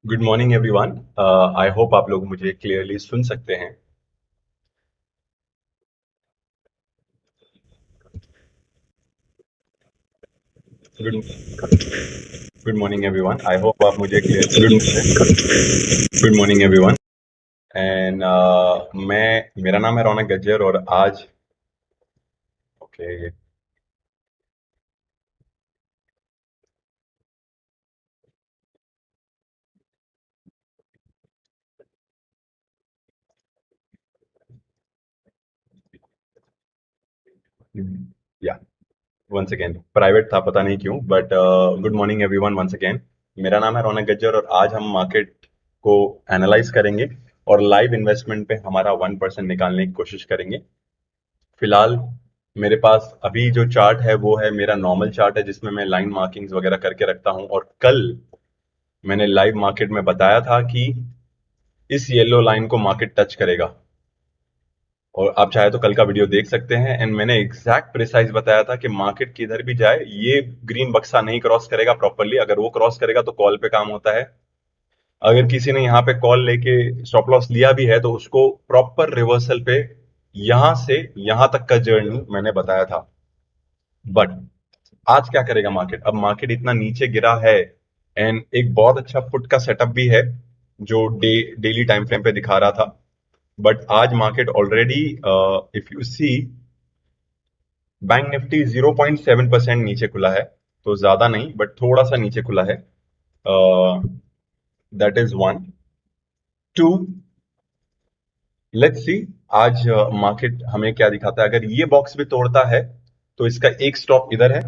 Good morning everyone. I hope आप लोग मुझे क्लियरली सुन सकते हैं। Good good morning everyone. I hope आप मुझे क्लियरली सुन सकते हैं। Good morning everyone. एंड मैं मेरा नाम है रौनक गज्जर और आज ओके। या वंस अगेन प्राइवेट था, पता नहीं क्यों, but good morning everyone once again. मेरा नाम है रौनक गज्जर और आज हम मार्केट को एनालाइज करेंगे और लाइव इन्वेस्टमेंट पे हमारा 1% निकालने की कोशिश करेंगे। फिलहाल मेरे पास अभी जो चार्ट है वो है मेरा नॉर्मल चार्ट है, जिसमें मैं लाइन मार्किंग्स वगैरह करके रखता हूं। और कल मैंने लाइव मार्केट में बताया था कि इस येलो लाइन को मार्केट टच करेगा, और आप चाहे तो कल का वीडियो देख सकते हैं। एंड मैंने एग्जैक्ट प्रिसाइज बताया था कि मार्केट किधर भी जाए ये ग्रीन बक्सा नहीं क्रॉस करेगा प्रॉपरली। अगर वो क्रॉस करेगा तो कॉल पे काम होता है। अगर किसी ने यहाँ पे कॉल लेके स्टॉप लॉस लिया भी है तो उसको प्रॉपर रिवर्सल पे यहां से यहां तक का जर्नी मैंने बताया था। बट आज क्या करेगा मार्केट? अब मार्केट इतना नीचे गिरा है एंड एक बहुत अच्छा पुट का सेटअप भी है जो डेली टाइम फ्रेम पे दिखा रहा था। बट आज market already, if you see, bank Nifty 0.7% नीचे खुला है। तो ज्यादा नहीं बट थोड़ा सा नीचे खुला है। That is one. Two, let's see आज मार्केट हमें क्या दिखाता है। अगर ये बॉक्स भी तोड़ता है तो इसका एक स्टॉप इधर है।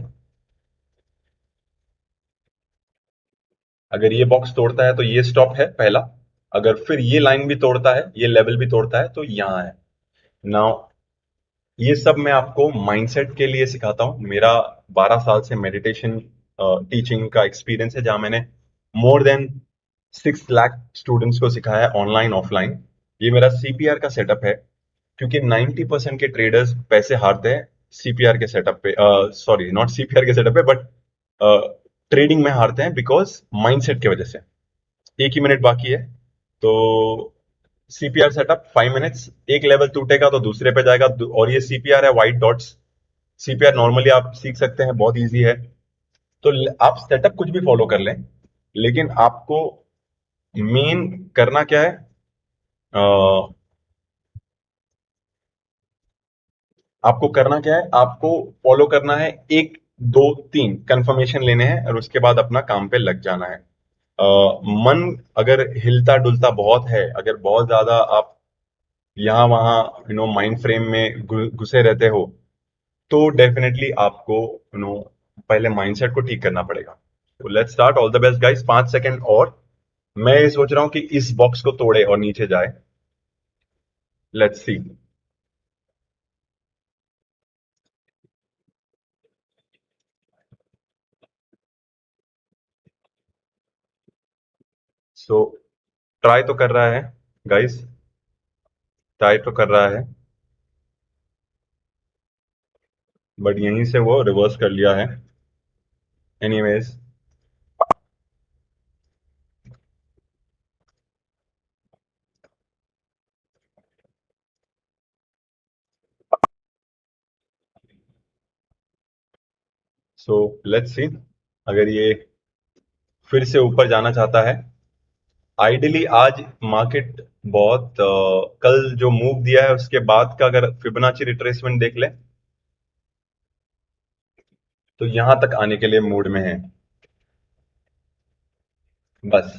अगर ये बॉक्स तोड़ता है तो ये स्टॉप है पहला। अगर फिर ये लाइन भी तोड़ता है, ये लेवल भी तोड़ता है, तो यहां है। नाउ ये सब मैं आपको माइंडसेट के लिए सिखाता हूं। मेरा 12 साल से मेडिटेशन टीचिंग का एक्सपीरियंस है, जहां मैंने मोर देन 6 लाख स्टूडेंट्स को सिखाया है, ऑनलाइन ऑफलाइन। ये मेरा सीपीआर का सेटअप है, क्योंकि 90% के ट्रेडर्स पैसे हारते हैं सीपीआर के सेटअप पे। सॉरी, नॉट सीपीआर के सेटअप पे, बट ट्रेडिंग में हारते हैं बिकॉज माइंडसेट की वजह से। एक ही मिनट बाकी है। तो सीपीआर सेटअप 5 मिनट्स, एक लेवल टूटेगा तो दूसरे पे जाएगा। और ये सीपीआर है व्हाइट डॉट्स। सीपीआर नॉर्मली आप सीख सकते हैं, बहुत इजी है। तो आप सेटअप कुछ भी फॉलो कर लें, लेकिन आपको मेन करना क्या है? आपको करना क्या है? आपको फॉलो करना है एक, दो, तीन कंफर्मेशन लेने हैं और उसके बाद अपना काम पे लग जाना है। मन अगर हिलता डुलता बहुत है, अगर बहुत ज्यादा आप यहाँ वहां माइंड फ्रेम में घुसे रहते हो, तो डेफिनेटली आपको पहले माइंडसेट को ठीक करना पड़ेगा। तो let's start. All the best guys. 5 second और। मैं ये सोच रहा हूं कि इस बॉक्स को तोड़े और नीचे जाए। Let's see. सो ट्राई तो कर रहा है गाइस, ट्राई तो कर रहा है, बट यहीं से वो रिवर्स कर लिया है। एनीवेज, सो लेट्स सी। अगर ये फिर से ऊपर जाना चाहता है, आइडियली आज मार्केट बहुत कल जो मूव दिया है उसके बाद का अगर फिबोनाची रिट्रेसमेंट देख ले तो यहां तक आने के लिए मूड में है बस।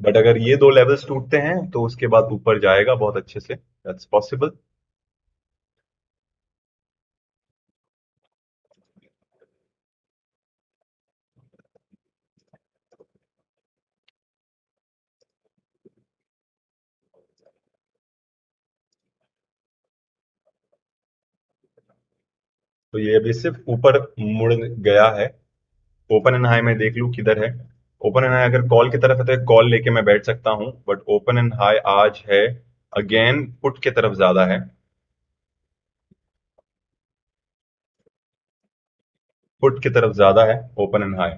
बट अगर ये दो लेवल्स टूटते हैं तो उसके बाद ऊपर जाएगा बहुत अच्छे से, दैट्स पॉसिबल। तो ये अभी सिर्फ ऊपर मुड़ गया है। ओपन एंड हाई में देख लूं किधर है। ओपन एंड हाई अगर कॉल की तरफ है तो एक कॉल लेके मैं बैठ सकता हूं, बट ओपन एंड हाई आज है अगेन पुट की तरफ ज्यादा है। पुट की तरफ ज्यादा है open and high.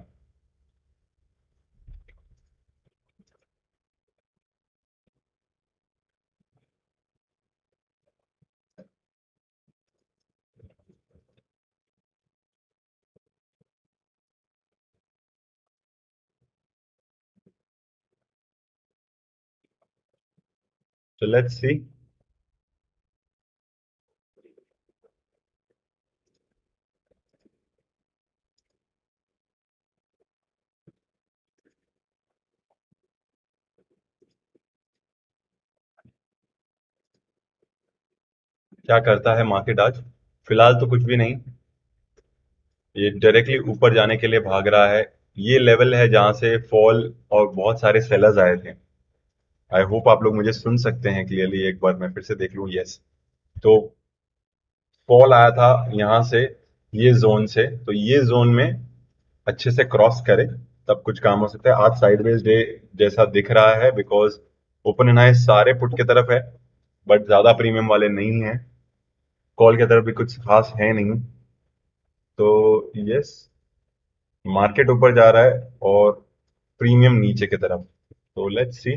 So let's see. क्या करता है मार्केट आज। फिलहाल तो कुछ भी नहीं। ये डायरेक्टली ऊपर जाने के लिए भाग रहा है। ये लेवल है जहां से फॉल और बहुत सारे सेलर्स आए थे। आई होप आप लोग मुझे सुन सकते हैं क्लियरली। एक बार मैं फिर से देख लूं। यस। तो फॉल आया था यहां से, ये जोन से। तो ये जोन में अच्छे से क्रॉस करे तब कुछ काम हो सकता है। आज साइडवेज डे जैसा दिख रहा है बिकॉज ओपन एंड आई सारे पुट की तरफ है, बट ज्यादा प्रीमियम वाले नहीं है। कॉल की तरफ भी कुछ खास है नहीं। तो यस, मार्केट ऊपर जा रहा है और प्रीमियम नीचे की तरफ। तो लेट्स सी।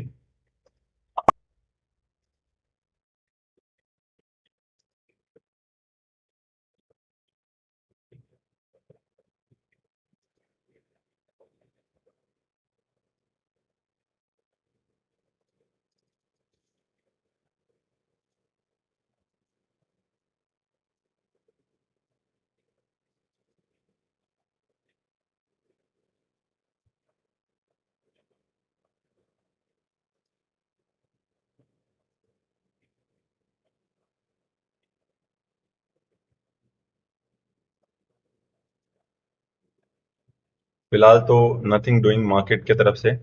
फिलहाल तो नथिंग डूइंग मार्केट की तरफ से।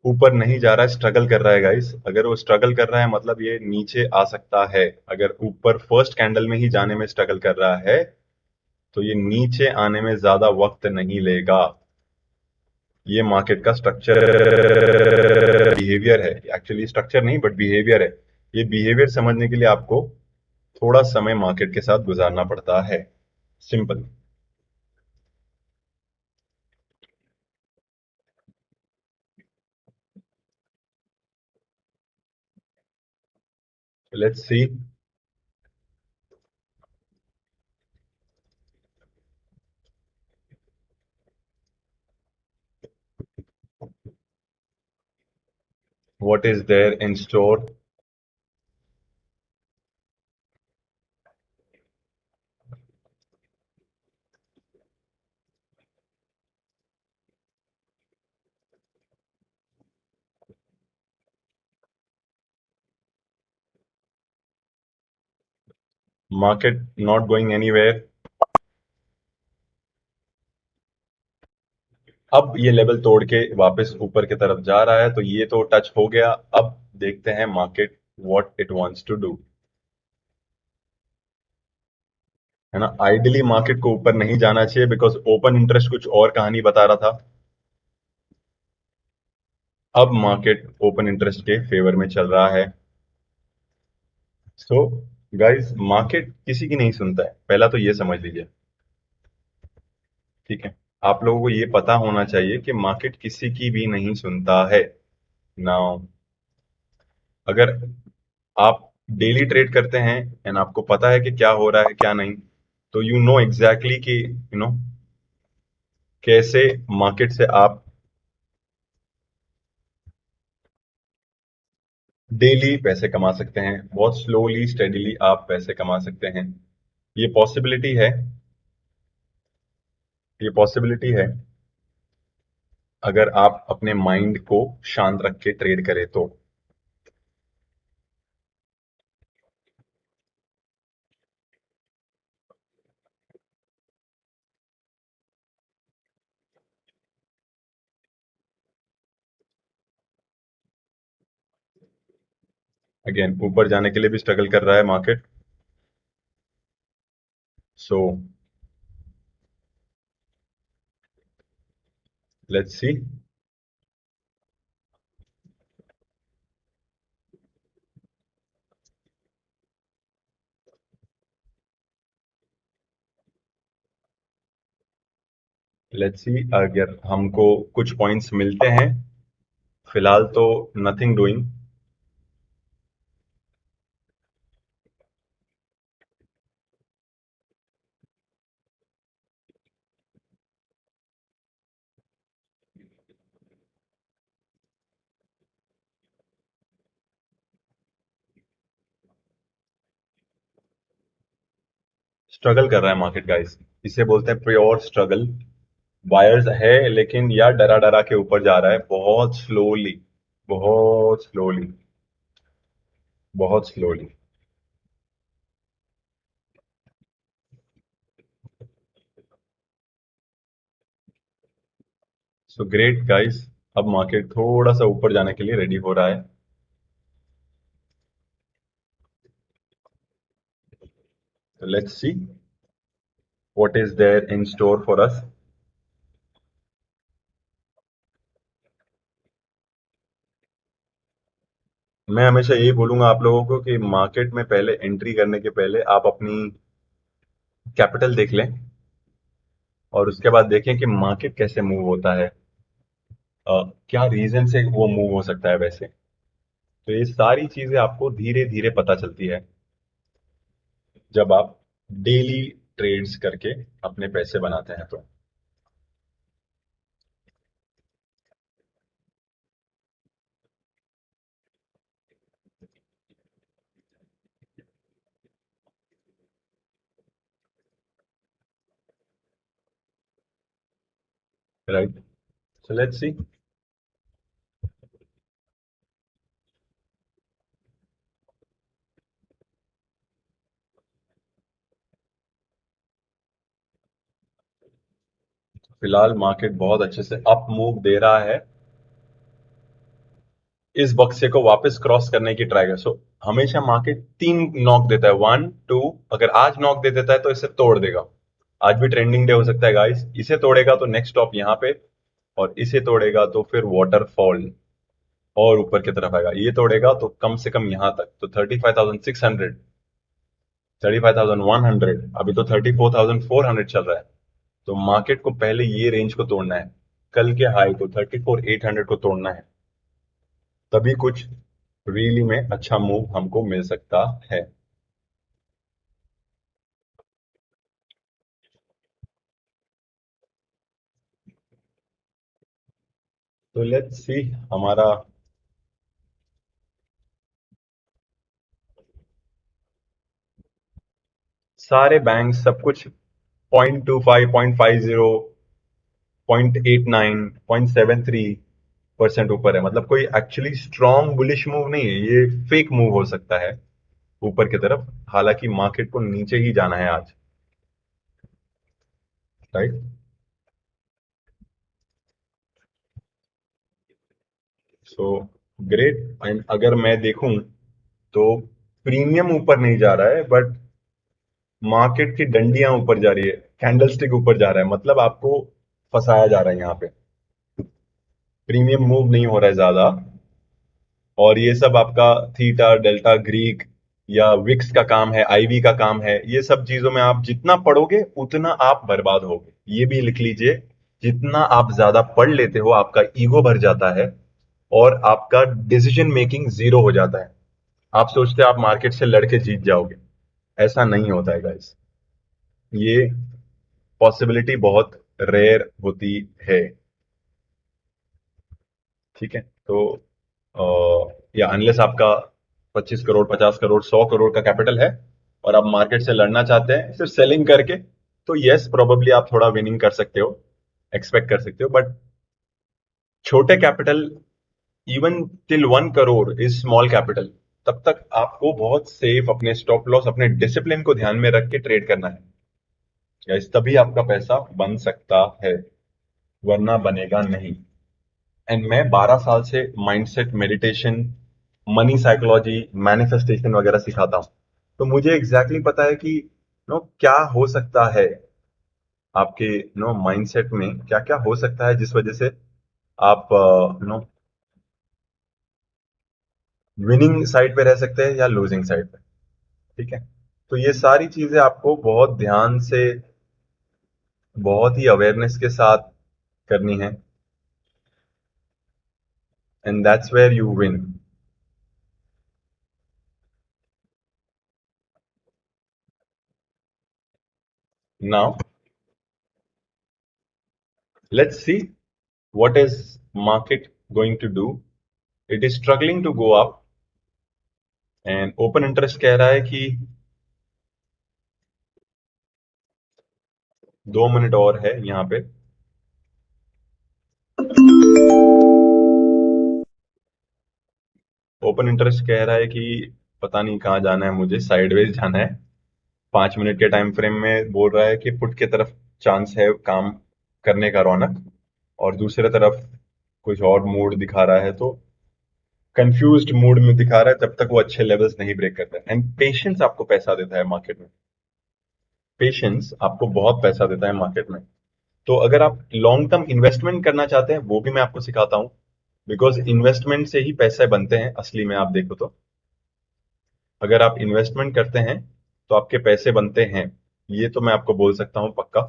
ऊपर नहीं जा रहा है, स्ट्रगल कर रहा है गाइस। अगर वो स्ट्रगल कर रहा है मतलब ये नीचे आ सकता है। अगर ऊपर फर्स्ट कैंडल में ही जाने में स्ट्रगल कर रहा है तो ये नीचे आने में ज्यादा वक्त नहीं लेगा। ये मार्केट का स्ट्रक्चर बिहेवियर है। एक्चुअली स्ट्रक्चर नहीं बट बिहेवियर है। ये बिहेवियर समझने के लिए आपको थोड़ा समय मार्केट के साथ गुजारना पड़ता है। Simple. Let's see what is there in store. Market not going anywhere. अब ये लेवल तोड़ के वापस ऊपर की तरफ जा रहा है तो ये तो टच हो गया। अब देखते हैं market what it wants to do. है ना, आइडियली मार्केट को ऊपर नहीं जाना चाहिए बिकॉज ओपन इंटरेस्ट कुछ और कहानी बता रहा था। अब मार्केट ओपन इंटरेस्ट के फेवर में चल रहा है। सो गाइस, मार्केट किसी की नहीं सुनता है, पहला तो ये समझ लीजिए। ठीक है, आप लोगों को ये पता होना चाहिए कि मार्केट किसी की भी नहीं सुनता है। नाउ अगर आप डेली ट्रेड करते हैं एंड आपको पता है कि क्या हो रहा है क्या नहीं, तो यू नो एग्जैक्टली कि कैसे मार्केट से आप डेली पैसे कमा सकते हैं। बहुत स्लोली स्टेडीली आप पैसे कमा सकते हैं। ये पॉसिबिलिटी है। ये पॉसिबिलिटी है अगर आप अपने माइंड को शांत रख के ट्रेड करें तो। अगेन ऊपर जाने के लिए भी स्ट्रगल कर रहा है market. So let's see. Let's सी अगर हमको कुछ पॉइंट्स मिलते हैं। फिलहाल तो नथिंग डूइंग। स्ट्रगल कर रहा है मार्केट गाइस, इसे बोलते हैं प्योर स्ट्रगल। बायर्स है लेकिन यार डरा डरा के ऊपर जा रहा है, बहुत स्लोली, बहुत स्लोली, बहुत स्लोली। सो ग्रेट गाइस, अब मार्केट थोड़ा सा ऊपर जाने के लिए रेडी हो रहा है। Let's see what is there in store for us. मैं हमेशा यही बोलूंगा आप लोगों को कि मार्केट में पहले एंट्री करने के पहले आप अपनी कैपिटल देख लें और उसके बाद देखें कि मार्केट कैसे मूव होता है। क्या रीजन से वो मूव हो सकता है वैसे। तो ये सारी चीजें आपको धीरे धीरे पता चलती है जब आप डेली ट्रेड्स करके अपने पैसे बनाते हैं तो। राइट। सो लेट्स सी। फिलहाल मार्केट बहुत अच्छे से अप मूव दे रहा है। इस बक्से को वापस क्रॉस करने की ट्राई कर। सो हमेशा मार्केट तीन नॉक देता है, वन टू। अगर आज नॉक दे देता है तो इसे तोड़ देगा। आज भी ट्रेंडिंग डे हो सकता है गाइस, इसे तोड़ेगा तो नेक्स्ट स्टॉप यहाँ पे, और इसे तोड़ेगा तो फिर वाटरफॉल और ऊपर की तरफ आएगा। ये तोड़ेगा तो कम से कम यहां तक, तो 35,600, 35,100, अभी तो 34,400 चल रहा है। तो मार्केट को पहले ये रेंज को तोड़ना है, कल के हाई को 34,800 को तोड़ना है, तभी कुछ रियली में अच्छा मूव हमको मिल सकता है। तो लेट्स सी हमारा सारे बैंक सब कुछ 0.25, 0.50, 0.89, 0.73% ऊपर है। मतलब कोई एक्चुअली स्ट्रॉन्ग बुलिश मूव नहीं है, ये फेक मूव हो सकता है ऊपर की तरफ। हालांकि मार्केट को नीचे ही जाना है आज। राइट। So great. एंड अगर मैं देखूं तो प्रीमियम ऊपर नहीं जा रहा है, बट मार्केट की डंडियां ऊपर जा रही है, कैंडलस्टिक ऊपर जा रहा है, मतलब आपको फंसाया जा रहा है यहाँ पे। प्रीमियम मूव नहीं हो रहा है ज्यादा। और ये सब आपका थीटा डेल्टा ग्रीक या विक्स का काम है, आईवी का काम है। ये सब चीजों में आप जितना पढ़ोगे उतना आप बर्बाद होगे, ये भी लिख लीजिए। जितना आप ज्यादा पढ़ लेते हो आपका ईगो भर जाता है और आपका डिसीजन मेकिंग जीरो हो जाता है। आप सोचते हैं आप मार्केट से लड़के जीत जाओगे, ऐसा नहीं होता है गाइस। ये पॉसिबिलिटी बहुत रेयर होती है। ठीक है। तो या अनलेस आपका 25 करोड़, 50 करोड़, 100 करोड़ का कैपिटल है और आप मार्केट से लड़ना चाहते हैं सिर्फ सेलिंग करके, तो यस प्रोबेबली आप थोड़ा विनिंग कर सकते हो, एक्सपेक्ट कर सकते हो। बट छोटे capital, even till 1 crore is small capital, तब तक आपको बहुत सेफ अपने स्टॉप लॉस, अपने डिसिप्लिन को ध्यान में रख के ट्रेड करना है। गाइस तभी आपका पैसा बन सकता है, वरना बनेगा नहीं। एंड मैं 12 साल से mindset, meditation, money psychology, manifestation वगैरह सिखाता हूं। तो मुझे एग्जैक्टली पता है कि क्या हो सकता है आपके माइंडसेट में, क्या क्या हो सकता है जिस वजह से आप नो विनिंग साइड पे रह सकते हैं या लूजिंग साइड पे। ठीक है। तो ये सारी चीजें आपको बहुत ध्यान से बहुत ही अवेयरनेस के साथ करनी है, and that's where you win. Now let's see what is market going to do. It is struggling to go up, and open interest कह रहा है कि 2 मिनट और है यहाँ पे. ओपन इंटरेस्ट कह रहा है कि पता नहीं कहाँ जाना है, मुझे साइडवेज जाना है. 5 मिनट के टाइम फ्रेम में बोल रहा है कि पुट की तरफ चांस है काम करने का, रौनक. और दूसरे तरफ कुछ और मूड दिखा रहा है, तो कंफ्यूज्ड मूड में दिखा रहा है जब तक वो अच्छे लेवल्स नहीं ब्रेक करता है. एंड पेशेंस आपको पैसा देता है मार्केट में. पेशेंस आपको बहुत पैसा देता है मार्केट में. तो अगर आप लॉन्ग टर्म इन्वेस्टमेंट करना चाहते हैं, वो भी मैं आपको सिखाता हूं. बिकॉज इन्वेस्टमेंट से ही पैसे बनते हैं असली में, आप देखो तो. अगर आप इन्वेस्टमेंट करते हैं तो आपके पैसे बनते हैं, ये तो मैं आपको बोल सकता हूं पक्का.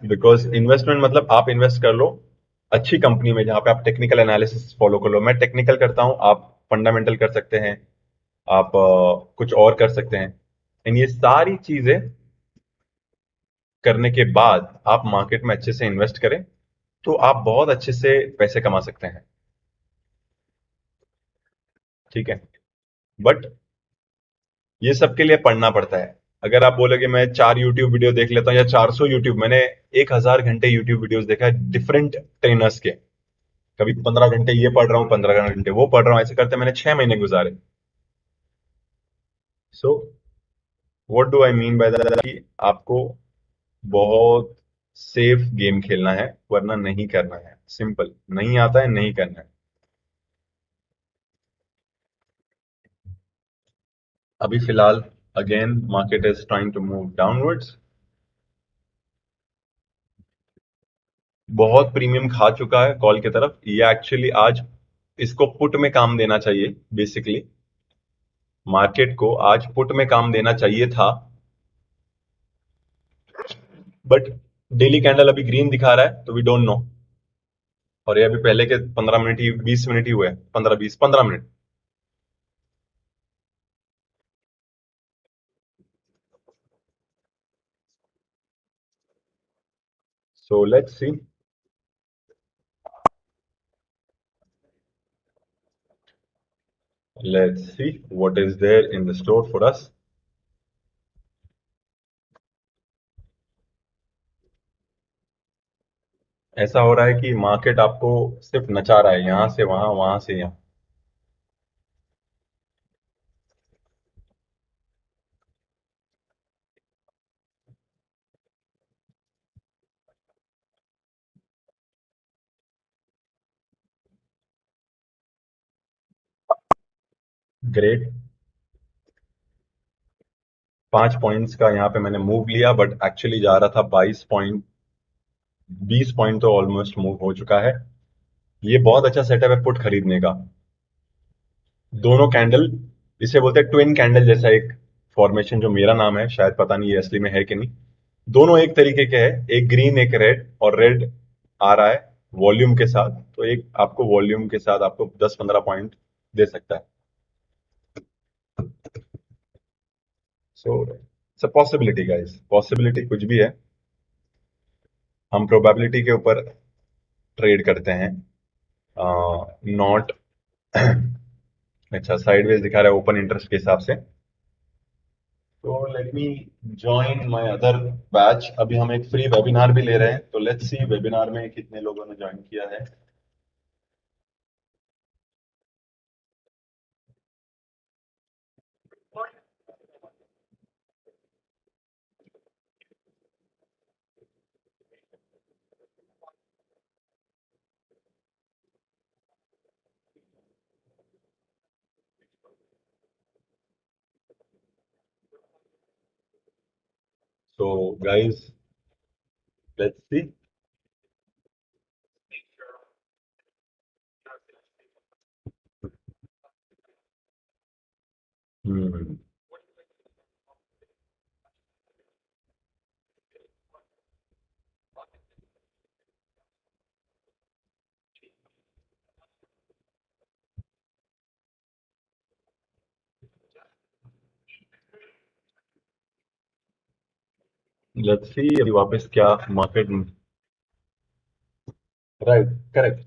बिकॉज इन्वेस्टमेंट मतलब आप इन्वेस्ट कर लो अच्छी कंपनी में जहां पे आप टेक्निकल एनालिसिस फॉलो कर लो. मैं टेक्निकल करता हूं, आप फंडामेंटल कर सकते हैं, आप कुछ और कर सकते हैं. एंड ये सारी चीजें करने के बाद आप मार्केट में अच्छे से इन्वेस्ट करें, तो आप बहुत अच्छे से पैसे कमा सकते हैं. ठीक है. बट ये सबके लिए पढ़ना पड़ता है. अगर आप बोलोगे मैं 4 YouTube वीडियो देख लेता हूँ या 400 यूट्यूब, मैंने 1,000 घंटे यूट्यूब वीडियोस देखा है डिफरेंट ट्रेनर्स के. कभी 15 घंटे ये पढ़ रहा हूँ, 15 घंटे वो पढ़ रहा हूँ, ऐसे करते मैंने 6 महीने गुजारे. So what do I mean by that कि आपको बहुत सेफ गेम खेलना है, वरना नहीं करना है. सिंपल, नहीं आता है नहीं करना है. अभी फिलहाल again market is trying to move downwards. बहुत प्रीमियम खा चुका है कॉल की तरफ. ये एक्चुअली आज इसको पुट में काम देना चाहिए बेसिकली. मार्केट को आज पुट में काम देना चाहिए था, बट डेली कैंडल अभी ग्रीन दिखा रहा है, तो वी डोंट नो. और ये अभी पहले के 15 मिनट ही, 20 मिनट ही हुए, 15 20 15 minute. So let's see. Let's see what is there in the store for us. ऐसा हो रहा है कि मार्केट आपको सिर्फ नचा रहा है, यहां से वहां, वहां से यहां. ग्रेट. 5 पॉइंट्स का यहाँ पे मैंने मूव लिया, बट एक्चुअली जा रहा था 22 पॉइंट. 20 पॉइंट तो ऑलमोस्ट मूव हो चुका है. ये बहुत अच्छा सेटअप है पुट खरीदने का. दोनों कैंडल, इसे बोलते हैं ट्विन कैंडल जैसा एक फॉर्मेशन, जो मेरा नाम है, शायद पता नहीं ये असली में है कि नहीं. दोनों एक तरीके के हैं, एक ग्रीन एक रेड, और रेड आ रहा है वॉल्यूम के साथ, तो एक आपको वॉल्यूम के साथ आपको 10 15 पॉइंट दे सकता है. So it's a possibility guys, possibility कुछ भी है. हम प्रोबेबिलिटी के ऊपर ट्रेड करते हैं, नॉट. अच्छा, साइडवेज दिखा रहा है ओपन इंटरेस्ट के हिसाब से. तो let me join my other batch. अभी हम एक फ्री वेबिनार भी ले रहे हैं, तो लेट्स सी वेबिनार में कितने लोगों ने ज्वाइन किया है. So guys, let's see. Hmm. Let's see अभी वापस क्या market. Right, correct.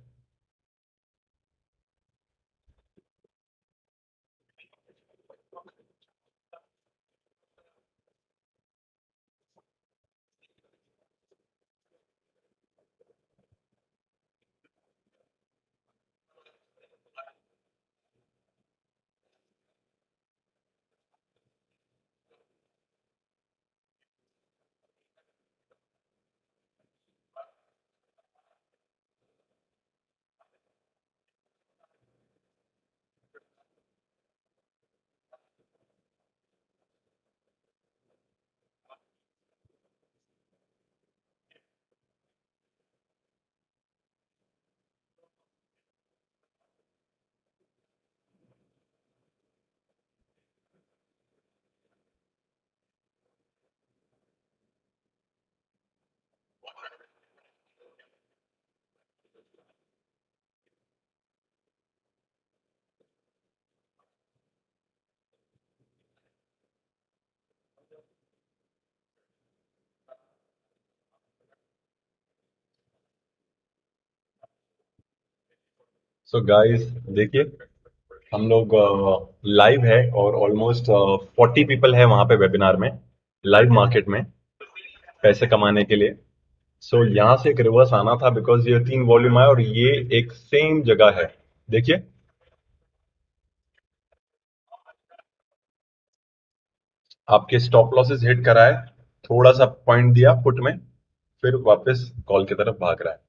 So guys, देखिए, हम लोग लाइव है और ऑलमोस्ट 40 पीपल है वहां पे वेबिनार में, लाइव मार्केट में, पैसे कमाने के लिए। सो यहाँ से एक रिवर्स आना था बिकॉज ये 3 वॉल्यूम है और ये एक सेम जगह है। देखिए, आपके स्टॉप लॉसेस हिट करा है, थोड़ा सा पॉइंट दिया पुट में, फिर वापस कॉल की तरफ भाग रहा है।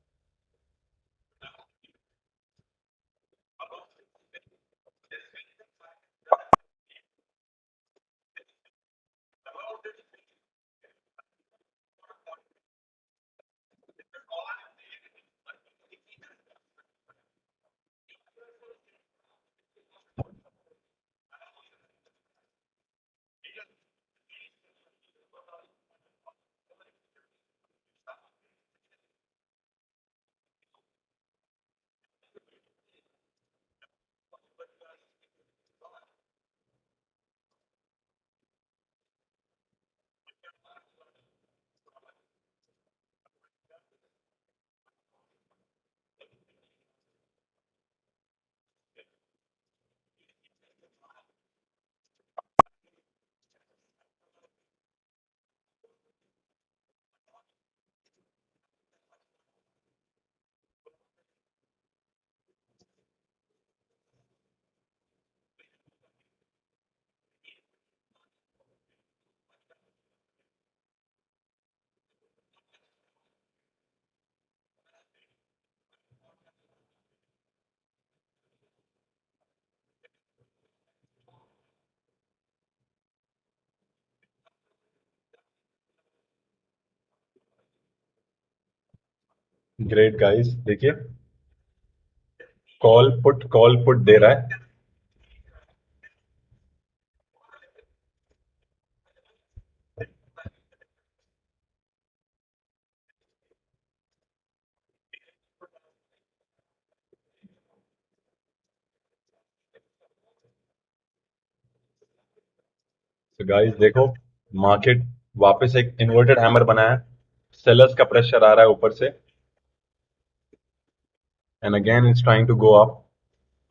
ग्रेट गाइस, देखिए, कॉल पुट दे रहा है। तो गाइस देखो, मार्केट वापस एक इन्वर्टेड हैमर बना है, सेलर्स का प्रेशर आ रहा है ऊपर से, and again it's trying to go up.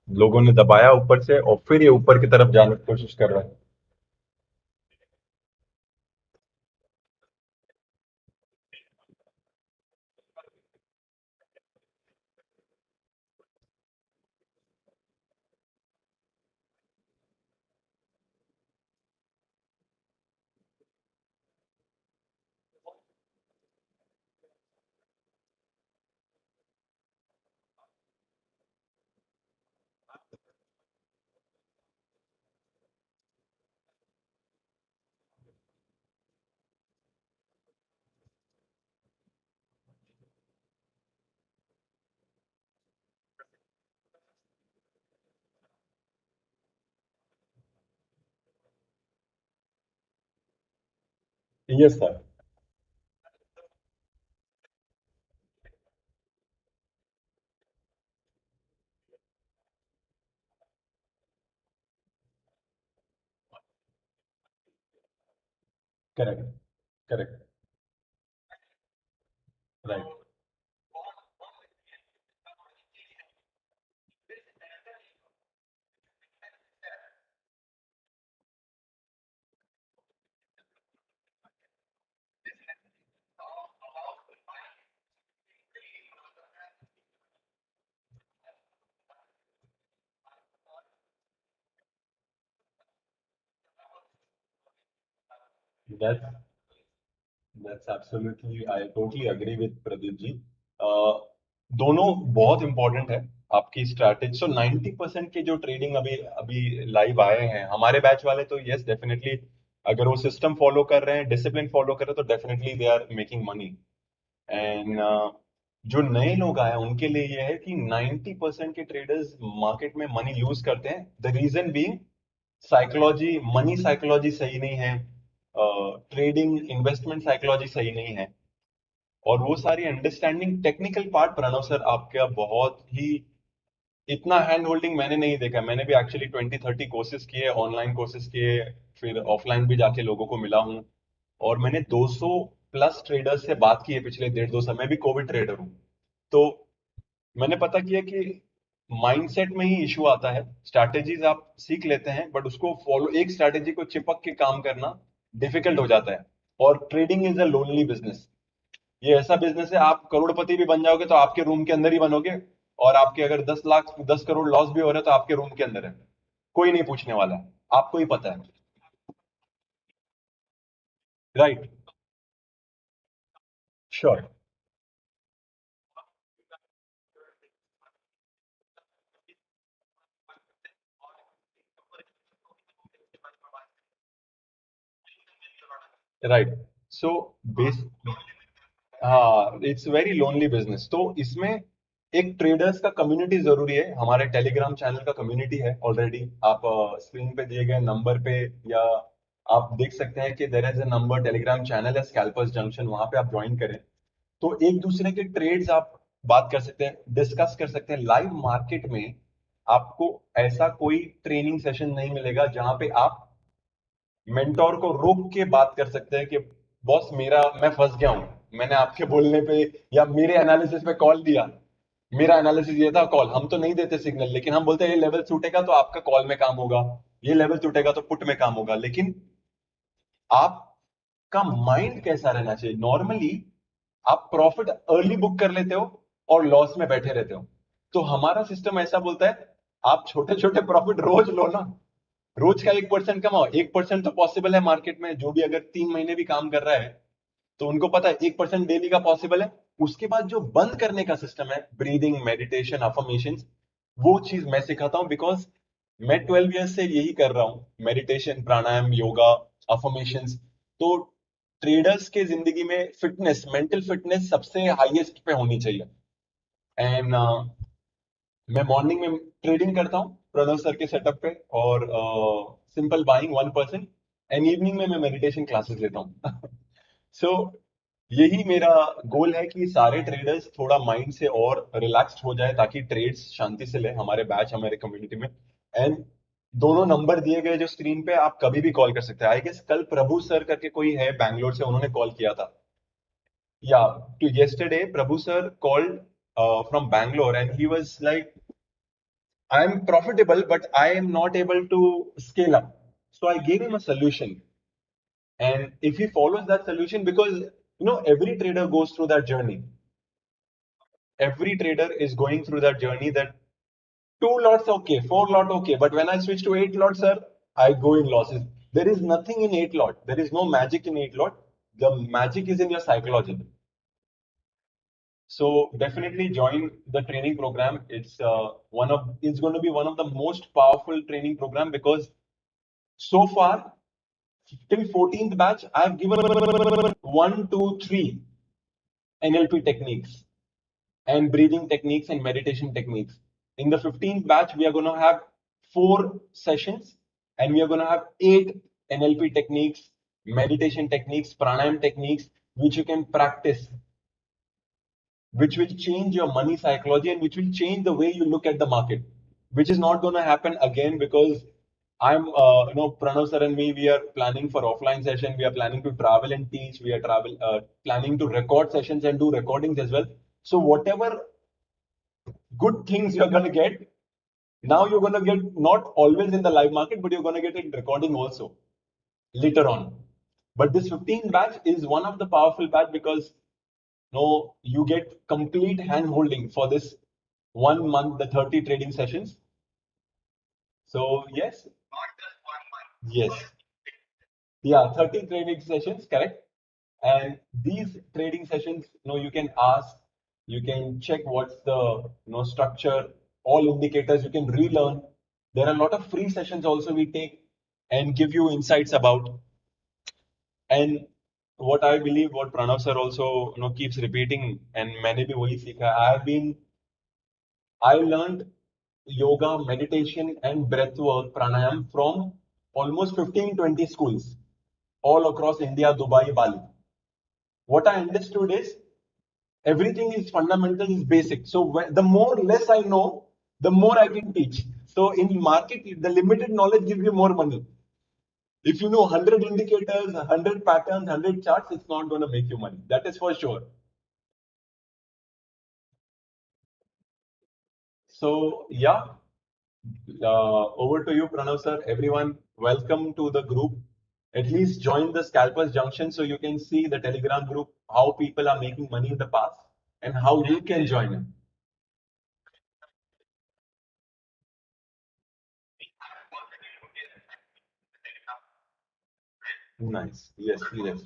लोगों ने दबाया ऊपर से और फिर ये ऊपर की तरफ जाने की कोशिश कर रहा है। Yes sir. Correct, correct. Right. That's That's absolutely, I totally agree with Pradeep ji. Uh, दोनों बहुत इंपॉर्टेंट है आपकी स्ट्रैटेजी. सो 90% के जो ट्रेडिंग अभी अभी लाइव आए हैं हमारे बैच वाले, तो यस डेफिनेटली अगर वो सिस्टम फॉलो कर रहे हैं, डिसिप्लिन फॉलो कर रहे हैं, तो definitely they are making money. And जो नए लोग आए हैं उनके लिए ये है कि 90% के ट्रेडर्स मार्केट में मनी लूज करते हैं. The reason being psychology, money psychology सही नहीं है, ट्रेडिंग इन्वेस्टमेंट साइकोलॉजी सही नहीं है, और वो सारी understanding technical part. Pranav sir आपका बहुत ही, इतना हैंड होल्डिंग मैंने नहीं देखा. मैंने भी एक्चुअली 20-30 कोर्सेज किए, ऑनलाइन कोर्सेज किए, फिर ऑफलाइन भी जाके लोगों को मिला हूँ, और मैंने 200 प्लस ट्रेडर्स से बात की है पिछले 1.5-2 साल. मैं भी कोविड ट्रेडर हूँ. तो मैंने पता किया कि माइंडसेट में ही इशू आता है. स्ट्रैटेजीज आप सीख लेते हैं बट उसको फॉलो, एक स्ट्रैटेजी को चिपक के काम करना डिफिकल्ट हो जाता है. और trading is a lonely business. ये ऐसा बिजनेस है, आप करोड़पति भी बन जाओगे तो आपके रूम के अंदर ही बनोगे, और आपके अगर 10 लाख 10 करोड़ लॉस भी हो रहा है तो आपके रूम के अंदर है, कोई नहीं पूछने वाला है, आपको ही पता है. Right. Sure. Right. So base हाँ, इट्स वेरी लोनली बिजनेस. तो इसमें एक ट्रेडर्स का कम्युनिटी जरूरी है. हमारे टेलीग्राम चैनल का कम्युनिटी है ऑलरेडी. आप स्क्रीन पे दिए गए नंबर पे, या आप देख सकते हैं कि there is a number, Telegram channel है स्कैल्पर्स जंक्शन, वहां पे आप ज्वाइन करें. तो एक दूसरे के ट्रेड्स आप बात कर सकते हैं, डिस्कस कर सकते हैं लाइव मार्केट में. आपको ऐसा कोई ट्रेनिंग सेशन नहीं मिलेगा जहां पे आप मेंटोर को रोक के बात कर सकते हैं कि बॉस मेरा, मैं फंस गया हूं, मैंने आपके बोलने पे या मेरे एनालिसिस पे कॉल दिया, मेरा एनालिसिस ये था, कॉल हम तो नहीं देते सिग्नल, लेकिन हम बोलते हैं ये लेवल टूटेगा तो आपका कॉल में काम होगा, ये लेवल टूटेगा तो पुट में काम होगा. लेकिन आपका माइंड कैसा रहना चाहिए? नॉर्मली आप प्रॉफिट अर्ली बुक कर लेते हो और लॉस में बैठे रहते हो. तो हमारा सिस्टम ऐसा बोलता है आप छोटे छोटे प्रॉफिट रोज लो ना. रोज का 1% कमाओ. 1% तो पॉसिबल है मार्केट में, जो भी अगर 3 महीने भी काम कर रहा है तो उनको पता है 1% डेली का पॉसिबल है. उसके बाद जो बंद करने का सिस्टम है, ब्रीदिंग, मेडिटेशन, अफर्मेशन, वो चीज मैं सिखाता हूं. बिकॉज मैं 12 ईयर्स से यही कर रहा हूं, मेडिटेशन, प्राणायाम, योगा, अफर्मेशन. तो ट्रेडर्स के जिंदगी में फिटनेस, मेंटल फिटनेस सबसे हाईएस्ट पे होनी चाहिए. एंड मैं मॉर्निंग में ट्रेडिंग करता हूँ प्रणव सर के सेटअप पे, और सिंपल बाइंग 1%. एंड इवनिंग में मैं मेडिटेशन क्लासेस लेता हूँ. सो यही मेरा गोल है कि सारे ट्रेडर्स थोड़ा माइंड से और रिलैक्स्ड हो जाए ताकि ट्रेड्स शांति से ले हमारे बैच, हमारे कम्युनिटी में. एंड दोनों नंबर दिए गए जो स्क्रीन पे, आप कभी भी कॉल कर सकते हैं. आई गेस कल प्रभु सर करके कोई है बैंगलोर से, उन्होंने कॉल किया था. या two yesterday Prabhu sir called from Bangalore and he was like, I am profitable, but I am not able to scale up. So I gave him a solution. And if he follows that solution, because every trader goes through that journey. Every trader is going through that journey, that 2 lots okay, 4 lot okay. But when I switch to 8 lots, sir, I go in losses. There is nothing in 8 lot. There is no magic in 8 lot. The magic is in your psychology. So definitely join the training program. It's going to be one of the most powerful training program, because so far till 14th batch I've given 1, 2, 3 NLP techniques and breathing techniques and meditation techniques. In the 15th batch we are going to have 4 sessions, and we are going to have 8 NLP techniques, meditation techniques, pranayam techniques, which you can practice, which will change your money psychology and which will change the way you look at the market, which is not going to happen again, because I'm, Pranav sir and me, we are planning for offline session. We are planning to travel and teach. We are planning to record sessions and do recordings as well. So whatever good things you're going to get, now you're going to get not always in the live market, but you're going to get it recording also later on. But this 15 batch is one of the powerful batch because no, you get complete hand holding for this 1 month, the 30 trading sessions. So yes, yes, yeah, 30 trading sessions, correct. And these trading sessions, you can ask, you can check what's the structure, all indicators, you can relearn. There are a lot of free sessions also we take and give you insights about. And what I believe, what Pranav sir also keeps repeating, and मैंने भी वही सीखा. I learned yoga, meditation, and breath work, pranayam from almost 15-20 schools all across India, Dubai, Bali. What I understood is everything is fundamental, is basic. So the more less I know, the more I can teach. So in market, the limited knowledge gives you more money. If you know 100 indicators, 100 patterns, 100 charts, it's not going to make you money. That is for sure. So yeah, over to you, Pranav sir. Everyone, welcome to the group. At least join the Scalpers Junction so you can see the Telegram group, how people are making money in the past, and how you can join it. Nice. Yes, yes.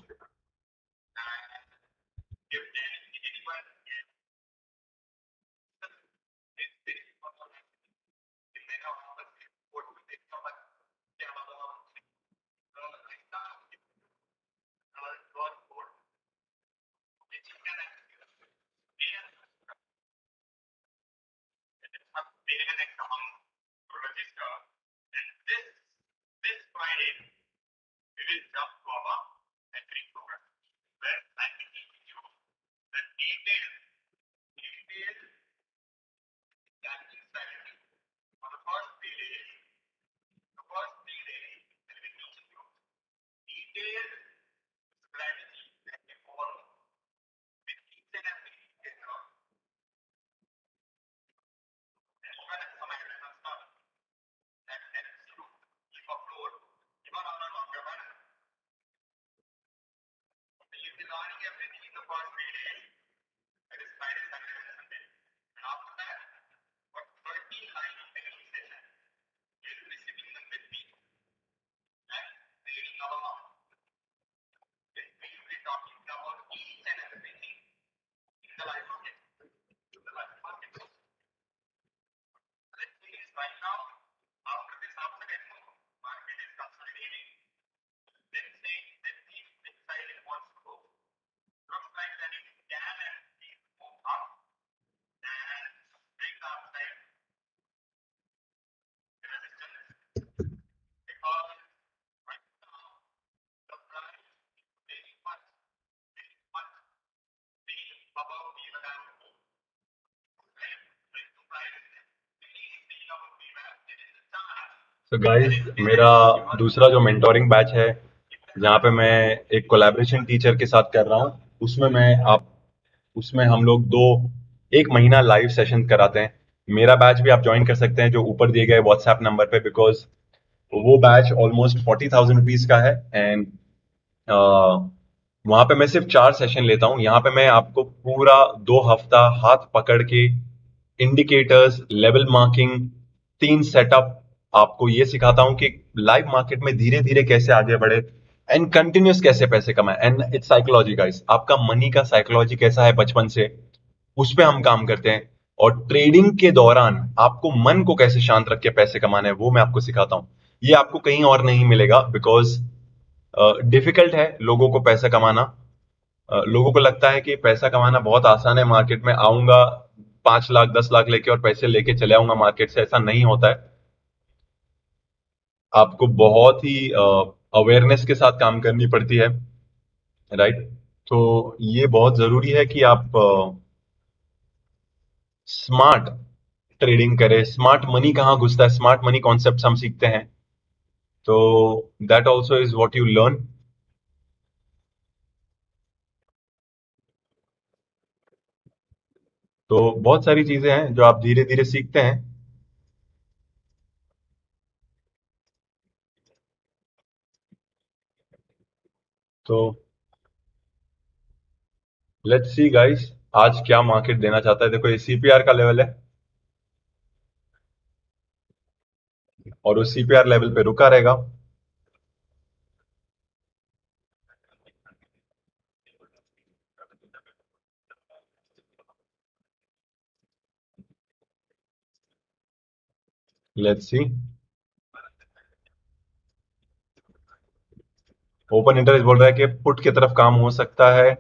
So guys, मेरा दूसरा जो mentoring batch है, जहाँ पे मैं एक collaboration teacher के साथ कर रहा हूँ, उसमें हम लोग 1 महीना लाइव सेशन कराते हैं. मेरा बैच भी आप ज्वाइन कर सकते हैं जो ऊपर दिए गए व्हाट्सएप नंबर पे, बिकॉज वो बैच ऑलमोस्ट 40,000 रुपीज का है. एंड वहां पे मैं सिर्फ 4 सेशन लेता हूँ. यहाँ पे मैं आपको पूरा 2 हफ्ता हाथ पकड़ के इंडिकेटर्स, लेवल मार्किंग, 3 सेटअप आपको ये सिखाता हूँ कि लाइव मार्केट में धीरे धीरे कैसे आगे बढ़े एंड कंटिन्यूस कैसे पैसे कमाए. एंड इट्स साइकोलॉजी गाइस, आपका मनी का साइकोलॉजी कैसा है बचपन से, उस पे हम काम करते हैं. और ट्रेडिंग के दौरान आपको मन को कैसे शांत रख के पैसे कमाने हैं वो मैं आपको सिखाता हूँ. ये आपको कहीं और नहीं मिलेगा, बिकॉज डिफिकल्ट है लोगों को पैसा कमाना. लोगों को लगता है कि पैसा कमाना बहुत आसान है, मार्केट में आऊंगा 5 लाख 10 लाख लेके और पैसे लेके चले आऊंगा मार्केट से. ऐसा नहीं होता है. आपको बहुत ही अवेयरनेस के साथ काम करनी पड़ती है, राइट. तो ये बहुत जरूरी है कि आप स्मार्ट ट्रेडिंग करें. स्मार्ट मनी कहाँ घुसता है, स्मार्ट मनी कॉन्सेप्ट हम सीखते हैं तो that also is what you learn. तो बहुत सारी चीजें हैं जो आप धीरे धीरे सीखते हैं। तो लेट्स सी गाइस, आज क्या मार्केट देना चाहता है। देखो ये सीपीआर का लेवल है और उस सीपीआर लेवल पे रुका रहेगा। Let's see. ओपन इंटरेस्ट बोल रहा है कि पुट की तरफ काम हो सकता है।